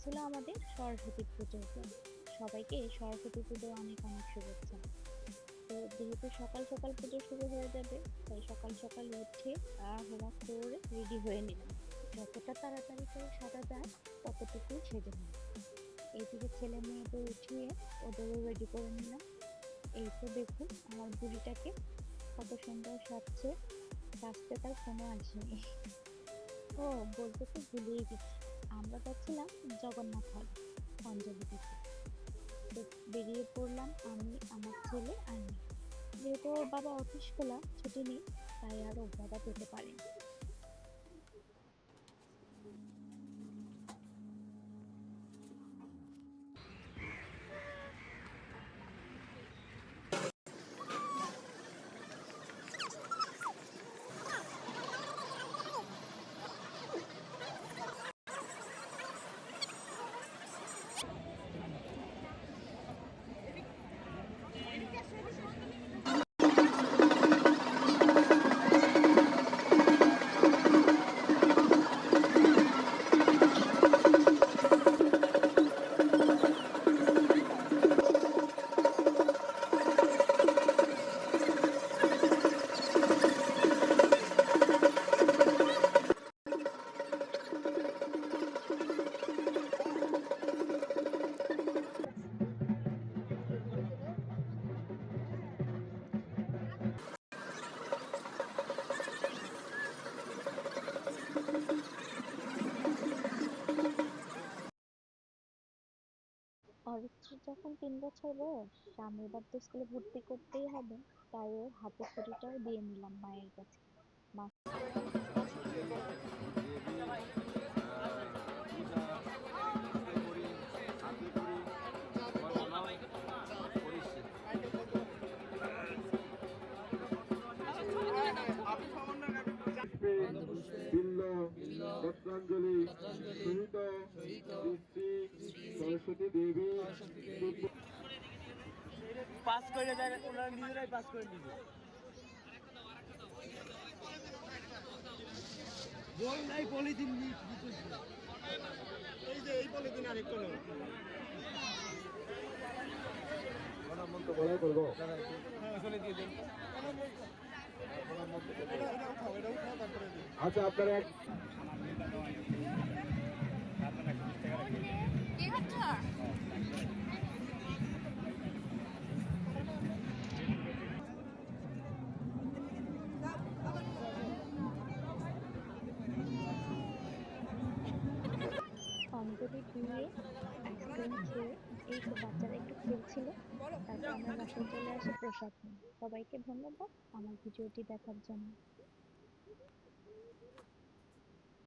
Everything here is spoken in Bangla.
ছিল আমাদের সরস্বতী পুজোর দিন। সবাইকে সরস্বতী পুজোর অনেক অনেক শুভেচ্ছা। তো যেহেতু সকাল সকাল পুজো শুরু হয়ে যাবে, তাই সকাল সকাল উঠে তাড়াহুড়া করে রেডি হয়ে নিলাম। যতটা তাড়াতাড়ি করে সাজা যায় ততটুকুই সেজে নিলাম। এইদিকে ছেলে মেয়েদের উঠিয়ে ওদেরও রেডি করে নিলাম। এই তো দেখুন আমার বুড়িটাকে কত সুন্দর সাজছে, সাজতে তার কোনো আসেনি। ও, বলতে তো ভুলেই গেছি, আমরা যাচ্ছিলাম জগন্নাথ হল অঞ্জলি দিতে। তো বেরিয়ে পড়লাম আমি, আমার ছেলে আর মেয়ে। যেহেতু ওর বাবা অফিস খোলা, ছুটি নেই, তাই আর ওর বাবা যেতে পারেনি। অরিত্রির যখন 3 বছর বয়স, সামনে এবার তো স্কুলে ভর্তি করতেই হবে, তাই ওর হাতে ছুটিটাও দিয়ে নিলাম মায়ের কাছে। মা বিল্ল পত্রাঞ্জলি সহিত শ্রী সরস্বতী দেবী পাস করে দেয়, ওনারা নিজেরাই পাস করে নিবে। বই নাই পলিথিন এই যে এই পলিথিন আরেকটা নেই। বলাই করবো। আচ্ছা আপনারা অঞ্জলি দিয়ে আইসক্রিম খেয়ে এই তো বাচ্চারা একটু খেলছিল, তারপর আমরা বাসায় চলে আসি প্রসাদ নিয়ে। সবাইকে ধন্যবাদ আমার ভিডিওটি দেখার জন্য।